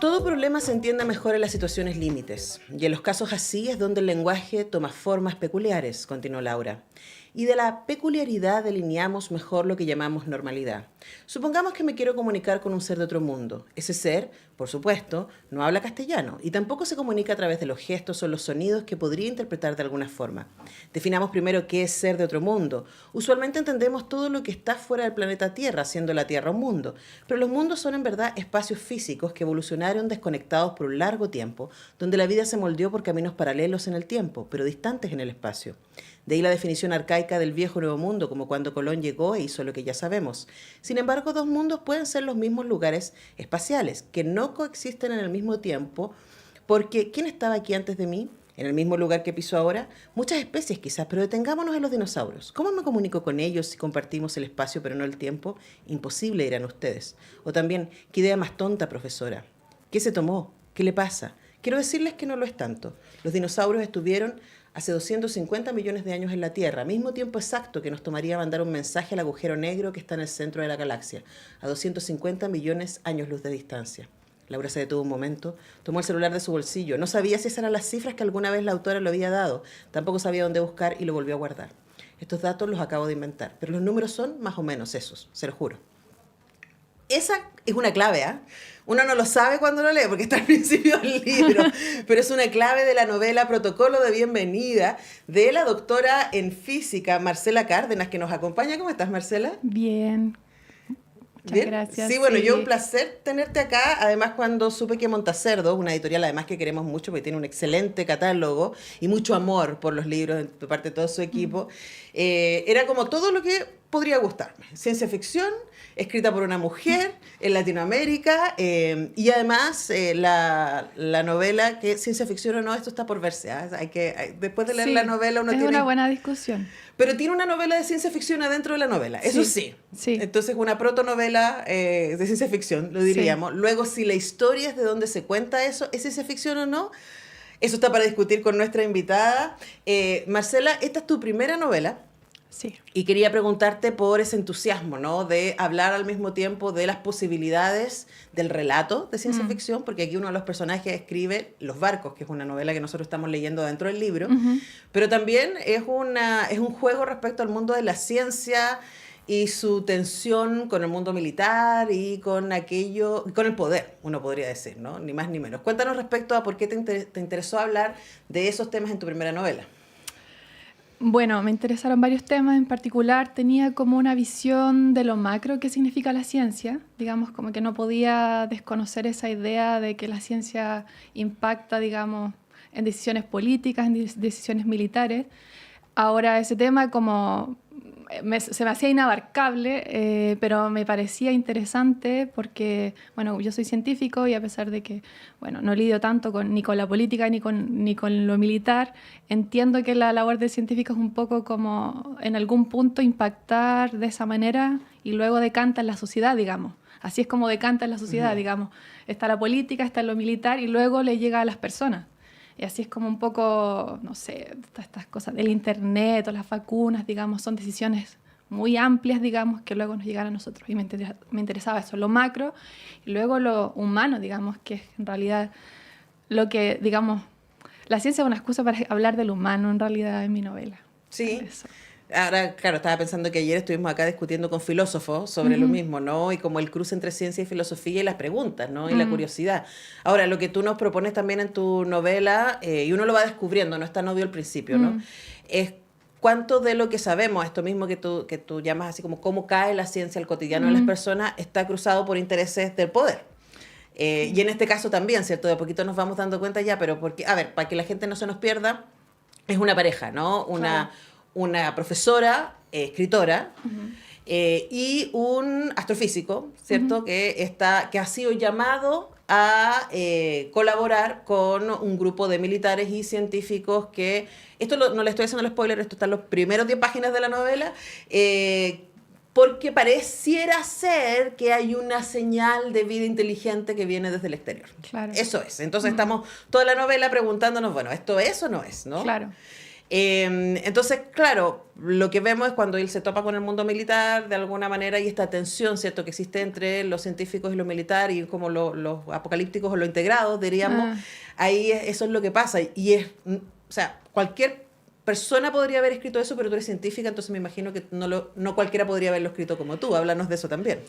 Todo problema se entiende mejor en las situaciones límites, y en los casos así es donde el lenguaje toma formas peculiares, continuó Laura. Y de la peculiaridad delineamos mejor lo que llamamos normalidad. Supongamos que me quiero comunicar con un ser de otro mundo. Ese ser, por supuesto, no habla castellano y tampoco se comunica a través de los gestos o los sonidos que podría interpretar de alguna forma. Definamos primero qué es ser de otro mundo. Usualmente entendemos todo lo que está fuera del planeta Tierra, siendo la Tierra un mundo. Pero los mundos son en verdad espacios físicos que evolucionaron desconectados por un largo tiempo, donde la vida se moldeó por caminos paralelos en el tiempo, pero distantes en el espacio. De ahí la definición arcaica del viejo nuevo mundo, como cuando Colón llegó e hizo lo que ya sabemos. Sin embargo, dos mundos pueden ser los mismos lugares espaciales, que no coexisten en el mismo tiempo, porque ¿quién estaba aquí antes de mí? ¿En el mismo lugar que piso ahora? Muchas especies quizás, pero detengámonos en los dinosaurios. ¿Cómo me comunico con ellos si compartimos el espacio pero no el tiempo? Imposible, dirán ustedes. O también, ¿qué idea más tonta, profesora? ¿Qué se tomó? ¿Qué le pasa? Quiero decirles que no lo es tanto. Los dinosaurios estuvieron hace 250 millones de años en la Tierra, mismo tiempo exacto que nos tomaría mandar un mensaje al agujero negro que está en el centro de la galaxia, a 250 millones años luz de distancia. Laura se detuvo un momento, tomó el celular de su bolsillo. No sabía si esas eran las cifras que alguna vez la autora lo había dado. Tampoco sabía dónde buscar y lo volvió a guardar. Estos datos los acabo de inventar, pero los números son más o menos esos, se lo juro. Esa es una clave, ¿ah? Uno no lo sabe cuando lo lee porque está al principio del libro, pero es una clave de la novela Protocolo de Bienvenida de la doctora en física Marcela Cárdenas, que nos acompaña. ¿Cómo estás, Marcela? Bien. Muchas Bien. gracias. Sí, bueno, yo un placer tenerte acá. Además, cuando supe que Montacerdo, una editorial además que queremos mucho porque tiene un excelente catálogo y mucho amor por los libros de parte de todo su equipo, era como todo lo que podría gustarme. Ciencia ficción, escrita por una mujer en Latinoamérica y además la novela, que ciencia ficción o no, esto está por verse. ¿Eh? Después de leer la novela uno tiene... Es una buena discusión. Pero tiene una novela de ciencia ficción adentro de la novela, eso sí. Sí. Entonces una protonovela de ciencia ficción, lo diríamos. Sí. Luego, si la historia es de donde se cuenta eso, ¿es ciencia ficción o no? Eso está para discutir con nuestra invitada. Marcela, esta es tu primera novela. Sí. Y quería preguntarte por ese entusiasmo, ¿no? De hablar al mismo tiempo de las posibilidades del relato de ciencia ficción, porque aquí uno de los personajes escribe Los barcos, que es una novela que nosotros estamos leyendo dentro del libro, pero también es un juego respecto al mundo de la ciencia y su tensión con el mundo militar y con el poder, uno podría decir, ¿no? Ni más ni menos. Cuéntanos respecto a por qué te interesó hablar de esos temas en tu primera novela. Bueno, me interesaron varios temas. En particular, tenía como una visión de lo macro que significa la ciencia. Digamos, como que no podía desconocer esa idea de que la ciencia impacta, digamos, en decisiones políticas, en decisiones militares. Ahora, ese tema como se me hacía inabarcable, pero me parecía interesante porque, bueno, yo soy científico y a pesar de que, bueno, no lidio tanto ni con la política ni con lo militar, entiendo que la labor del científico es un poco como en algún punto impactar de esa manera y luego decanta en la sociedad, digamos. Así es como decanta en la sociedad, digamos. Está la política, está lo militar y luego le llega a las personas. Y así es como un poco, no sé, estas cosas del internet o las vacunas, digamos, son decisiones muy amplias, digamos, que luego nos llegan a nosotros. Y me interesaba eso, lo macro, y luego lo humano, digamos, que es en realidad lo que, digamos, la ciencia es una excusa para hablar del humano, en realidad, en mi novela. Sí. Eso. Ahora, claro, estaba pensando que ayer estuvimos acá discutiendo con filósofos sobre lo mismo, ¿no? Y como el cruce entre ciencia y filosofía y las preguntas, ¿no? Y la curiosidad. Ahora, lo que tú nos propones también en tu novela, y uno lo va descubriendo, no es tan obvio al principio, ¿no? Es cuánto de lo que sabemos, esto mismo que tú llamas así como cómo cae la ciencia al cotidiano de las personas, está cruzado por intereses del poder. Y en este caso también, ¿cierto? De a poquito nos vamos dando cuenta ya, pero porque, a ver, para que la gente no se nos pierda, es una pareja, ¿no? Una profesora, escritora, y un astrofísico, ¿cierto? Que ha sido llamado a colaborar con un grupo de militares y científicos que, esto no le estoy haciendo el spoiler, esto está en los primeros 10 páginas de la novela, porque pareciera ser que hay una señal de vida inteligente que viene desde el exterior. Claro. Eso es. Entonces estamos toda la novela preguntándonos, bueno, ¿esto es o no es? ¿No? Claro. Entonces, claro, lo que vemos es cuando él se topa con el mundo militar, de alguna manera hay esta tensión, ¿cierto?, que existe entre los científicos y los militares, y como los apocalípticos o los integrados, diríamos, Ah, ahí eso es lo que pasa. Y es, o sea, cualquier persona podría haber escrito eso, pero tú eres científica, entonces me imagino que no cualquiera podría haberlo escrito como tú. Háblanos de eso también.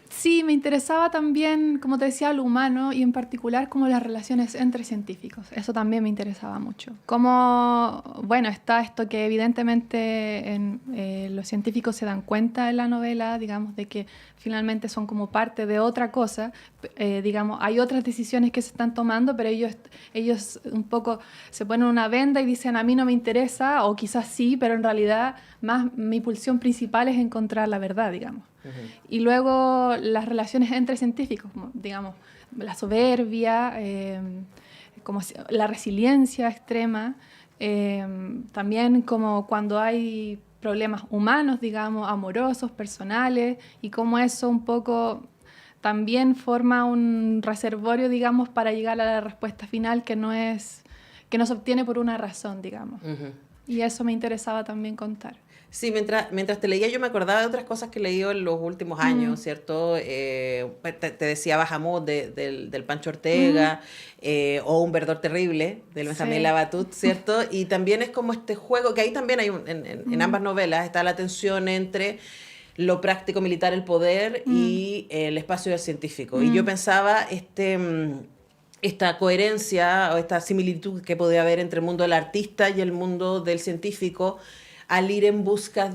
sí, me interesaba también, como te decía, lo humano y en particular como las relaciones entre científicos. Eso también me interesaba mucho. Como, bueno, está esto que evidentemente los científicos se dan cuenta en la novela, digamos, de que finalmente son como parte de otra cosa. Digamos, hay otras decisiones que se están tomando, pero ellos un poco se ponen una venda y dicen, a mí no me interesa, o quizás sí, pero en realidad más mi pulsión principal es encontrar la verdad, digamos. Y luego las relaciones entre científicos, como, digamos, la soberbia, la resiliencia extrema, también como cuando hay problemas humanos, digamos, amorosos, personales, y cómo eso un poco también forma un reservorio, digamos, para llegar a la respuesta final que no se obtiene por una razón, digamos. Y eso me interesaba también contar. Sí, mientras te leía yo me acordaba de otras cosas que he leído en los últimos años, ¿cierto? Te decía Bahamut del Pancho Ortega, o Un verdor terrible del Benjamín Sí. Labatut, ¿cierto? Y también es como este juego, que ahí también hay en ambas novelas está la tensión entre lo práctico militar, el poder, y el espacio del científico. Y yo pensaba esta coherencia o esta similitud que podía haber entre el mundo del artista y el mundo del científico, al ir en busca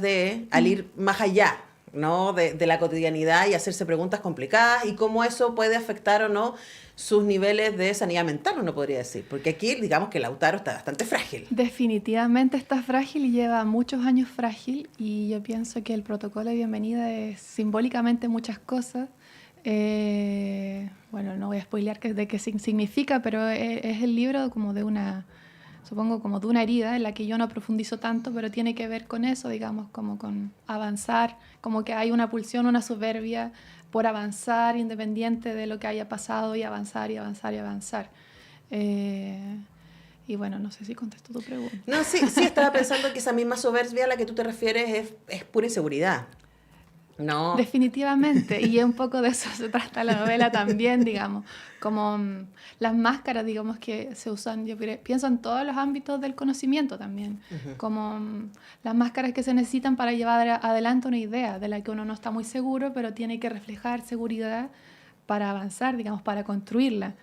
al ir más allá, ¿no?, de la cotidianidad y hacerse preguntas complicadas, y cómo eso puede afectar o no sus niveles de sanidad mental, uno podría decir. Porque aquí, digamos que Lautaro está bastante frágil. Definitivamente está frágil y lleva muchos años frágil, y yo pienso que el protocolo de bienvenida es simbólicamente muchas cosas. Bueno, no voy a spoilear de qué significa, pero es el libro como de supongo como de una herida en la que yo no profundizo tanto, pero tiene que ver con eso, digamos, como con avanzar, como que hay una pulsión, una soberbia por avanzar independiente de lo que haya pasado, y avanzar y avanzar y avanzar. Y bueno, no sé si contesto tu pregunta. No, sí, estaba pensando que esa misma soberbia a la que tú te refieres es pura inseguridad. No. Definitivamente, y un poco de eso se trata la novela también, digamos, como las máscaras, digamos, que se usan, yo pienso en todos los ámbitos del conocimiento también, como las máscaras que se necesitan para llevar adelante una idea de la que uno no está muy seguro, pero tiene que reflejar seguridad para avanzar, digamos, para construirla,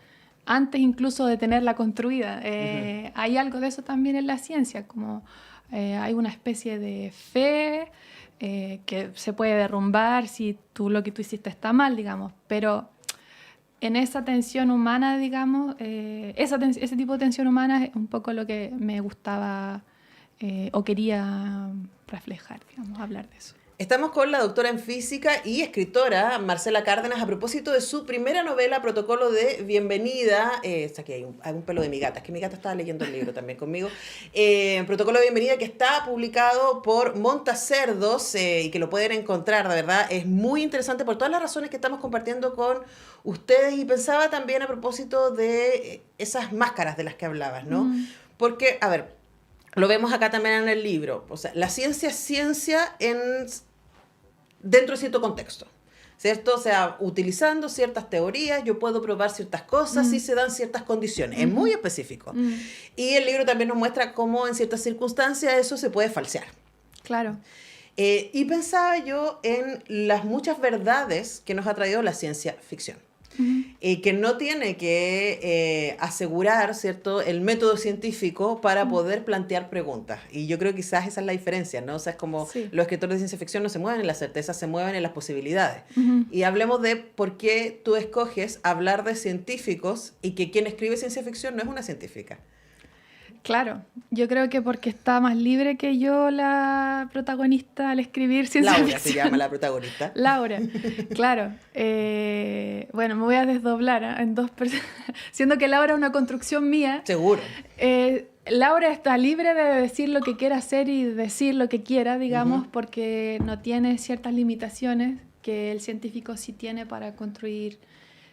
antes incluso de tenerla construida. Hay algo de eso también en la ciencia, como hay una especie de fe, que se puede derrumbar si lo que tú hiciste está mal, digamos, pero en esa tensión humana, digamos, ese tipo de tensión humana es un poco lo que me gustaba o quería reflejar, digamos, hablar de eso. Estamos con la doctora en física y escritora Marcela Cárdenas a propósito de su primera novela, Protocolo de Bienvenida. Aquí hay un pelo de mi gata, es que mi gata estaba leyendo el libro también conmigo. Protocolo de Bienvenida, que está publicado por Montacerdos, y que lo pueden encontrar, de verdad. Es muy interesante por todas las razones que estamos compartiendo con ustedes. Y pensaba también a propósito de esas máscaras de las que hablabas, ¿no? Porque, a ver, lo vemos acá también en el libro. O sea, la ciencia es ciencia dentro de cierto contexto, ¿cierto? O sea, utilizando ciertas teorías, yo puedo probar ciertas cosas si se dan ciertas condiciones. Es muy específico. Y el libro también nos muestra cómo en ciertas circunstancias eso se puede falsear. Claro. Y pensaba yo en las muchas verdades que nos ha traído la ciencia ficción. Que no tiene que asegurar, ¿cierto?, el método científico para poder plantear preguntas. Y yo creo que quizás esa es la diferencia, ¿no? O sea, es como los escritores de ciencia ficción no se mueven en las certezas, se mueven en las posibilidades. Y hablemos de por qué tú escoges hablar de científicos y que quien escribe ciencia ficción no es una científica. Claro, yo creo que porque está más libre que yo la protagonista al escribir ciencia Laura ficción. se llama la protagonista. Laura, claro. Bueno, me voy a desdoblar en dos personas. Siendo que Laura es una construcción mía. Seguro. Laura está libre de decir lo que quiera hacer y decir lo que quiera, digamos, porque no tiene ciertas limitaciones que el científico sí tiene para construir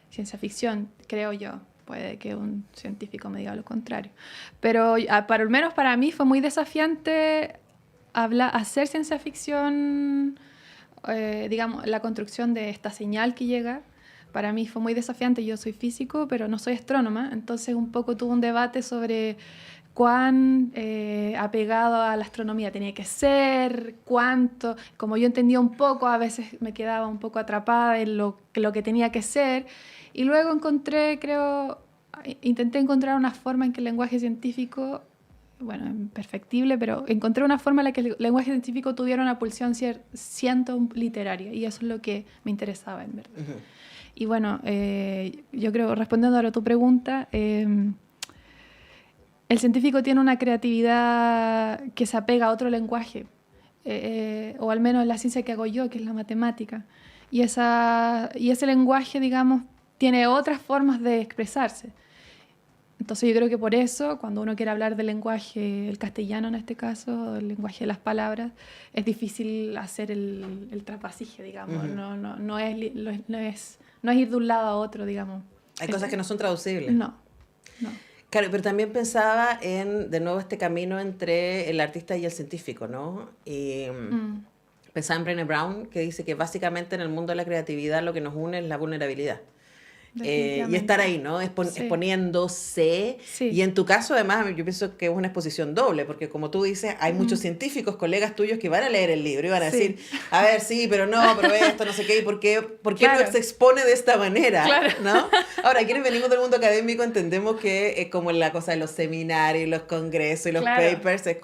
ciencia ficción, creo yo. puede que un científico me diga lo contrario. Pero al menos para mí fue muy desafiante hacer ciencia ficción, digamos, la construcción de esta señal que llega. Para mí fue muy desafiante. Yo soy físico, pero no soy astrónoma, entonces un poco tuve un debate sobre cuán apegado a la astronomía tenía que ser, cuánto. Como yo entendía un poco, a veces me quedaba un poco atrapada en lo que tenía que ser. Y luego intenté encontrar una forma en que el lenguaje científico, bueno, imperfectible, pero encontré una forma en la que el lenguaje científico tuviera una pulsión siento literaria, y eso es lo que me interesaba, en verdad. Uh-huh. Y bueno, yo creo, respondiendo ahora a tu pregunta, el científico tiene una creatividad que se apega a otro lenguaje, o al menos en la ciencia que hago yo, que es la matemática. Y ese lenguaje, digamos, tiene otras formas de expresarse. Entonces yo creo que por eso, cuando uno quiere hablar del lenguaje, el castellano en este caso, el lenguaje de las palabras, es difícil hacer el trapasije, digamos. Uh-huh. No es ir de un lado a otro, digamos. Hay cosas que no son traducibles. No. Claro, pero también pensaba en, de nuevo, este camino entre el artista y el científico, ¿no? Y pensaba en Brené Brown, que dice que básicamente en el mundo de la creatividad lo que nos une es la vulnerabilidad. Y estar ahí, ¿no? Exponiéndose. Sí. Y en tu caso, además, yo pienso que es una exposición doble, porque como tú dices, hay muchos científicos, colegas tuyos, que van a leer el libro y van a decir, a ver, sí, pero esto, no sé qué, ¿y por qué no se expone de esta manera? Claro. ¿No? Ahora, quienes venimos del mundo académico entendemos que es como la cosa de los seminarios, los congresos y los papers, es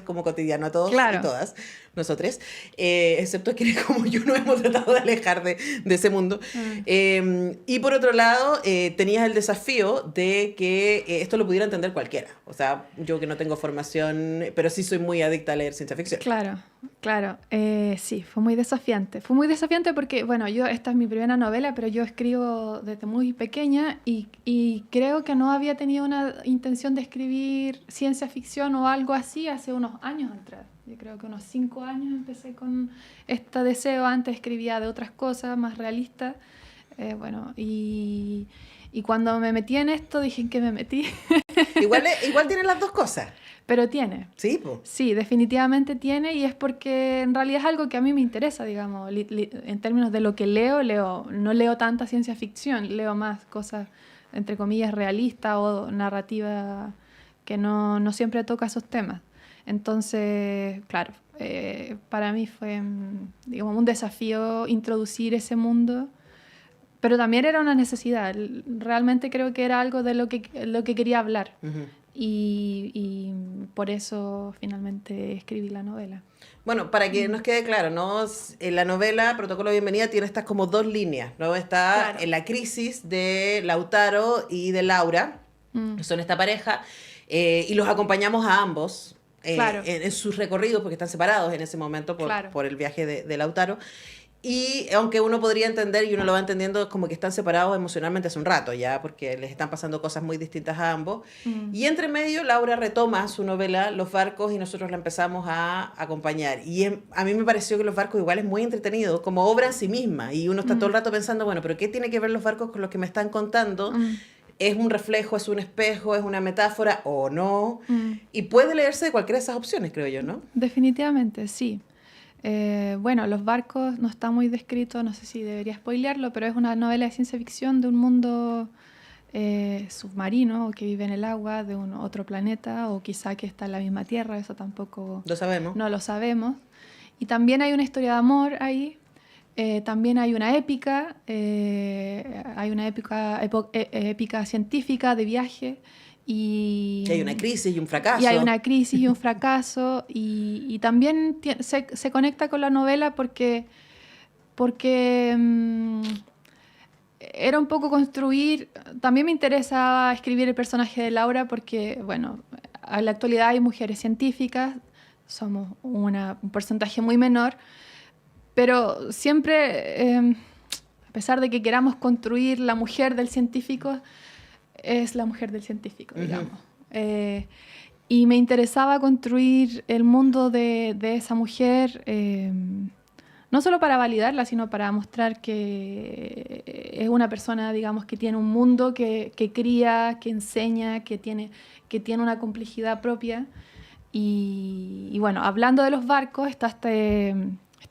como cotidiano a todos y todas nosotros, excepto quienes como yo nos hemos tratado de alejar de ese mundo. Y por otro lado, tenías el desafío de que esto lo pudiera entender cualquiera. O sea, yo que no tengo formación, pero sí soy muy adicta a leer ciencia ficción. Claro. Sí, fue muy desafiante. Fue muy desafiante porque, bueno, esta es mi primera novela, pero yo escribo desde muy pequeña y creo que no había tenido una intención de escribir ciencia ficción o algo así hace unos años atrás. Yo creo que unos 5 años empecé con este deseo. Antes escribía de otras cosas más realistas. Y cuando me metí en esto, dije, ¿en qué me metí? Igual tiene las dos cosas. Pero tiene. Sí, pues. Sí, definitivamente tiene, y es porque en realidad es algo que a mí me interesa, digamos. En términos de lo que leo, no leo tanta ciencia ficción, leo más cosas, entre comillas, realistas o narrativa que no siempre toca esos temas. Entonces, claro, para mí fue, digamos, un desafío introducir ese mundo, pero también era una necesidad. Realmente creo que era algo de lo que quería hablar. Uh-huh. Y por eso finalmente escribí la novela. Bueno, para que nos quede claro, ¿no? En la novela Protocolo de Bienvenida tiene estas como dos líneas, ¿no? Está en la crisis de Lautaro y de Laura, que son esta pareja, y los acompañamos a ambos en sus recorridos, porque están separados en ese momento por el viaje de Lautaro. Y aunque uno podría entender, y uno lo va entendiendo, como que están separados emocionalmente hace un rato ya, porque les están pasando cosas muy distintas a ambos. Y entre medio, Laura retoma su novela Los Barcos y nosotros la empezamos a acompañar. Y a mí me pareció que Los Barcos igual es muy entretenido, como obra en sí misma. Y uno está todo el rato pensando, bueno, ¿pero qué tiene que ver Los Barcos con lo que me están contando? ¿Es un reflejo, es un espejo, es una metáfora o no? Y puede leerse de cualquiera de esas opciones, creo yo, ¿no? Definitivamente, sí. Bueno, Los Barcos no está muy descrito, no sé si debería spoilearlo, pero es una novela de ciencia ficción de un mundo submarino, que vive en el agua, de otro planeta, o quizá que está en la misma Tierra, eso tampoco no lo sabemos. Y también hay una historia de amor ahí, también hay una épica, épica científica de viaje. Y hay una crisis y un fracaso. Y hay una crisis y un fracaso. Y también se conecta con la novela porque era un poco construir. También me interesaba escribir el personaje de Laura porque, bueno, en la actualidad hay mujeres científicas, somos un porcentaje muy menor, pero siempre, a pesar de que queramos construir la mujer del científico, es la mujer del científico, digamos. Y me interesaba construir el mundo de esa mujer no solo para validarla, sino para mostrar que es una persona, digamos, que tiene un mundo, que cría, que enseña, que tiene una complejidad propia. Y bueno, hablando de los barcos, está este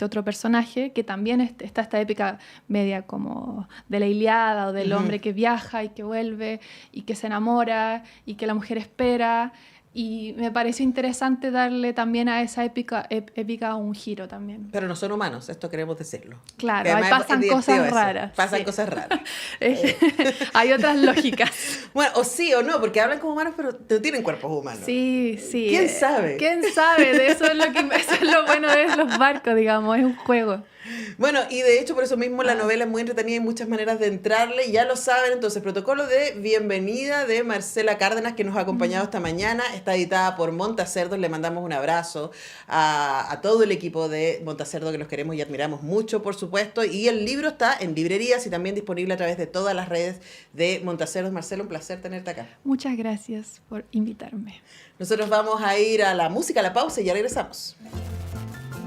otro personaje que también está esta épica media como de la Ilíada o del hombre que viaja y que vuelve y que se enamora y que la mujer espera. Y me pareció interesante darle también a esa épica un giro también. Pero no son humanos, esto queremos decirlo. Claro, ahí pasan cosas raras. Pasan cosas raras. Hay otras lógicas. Bueno, o sí o no, porque hablan como humanos, pero no tienen cuerpos humanos. Sí. ¿Quién sabe? ¿Quién sabe? De eso es lo bueno de los barcos, digamos, es un juego. Bueno, y de hecho por eso mismo la novela es muy entretenida y hay muchas maneras de entrarle, ya lo saben. Entonces, protocolo de bienvenida de Marcela Cárdenas, que nos ha acompañado esta mañana, está editada por Montacerdo. Le mandamos un abrazo a todo el equipo de Montacerdo, que los queremos y admiramos mucho, por supuesto, y el libro está en librerías y también disponible a través de todas las redes de Montacerdo. Marcela, un placer tenerte acá. Muchas gracias por invitarme. Nosotros vamos a ir a la música, a la pausa, y ya regresamos.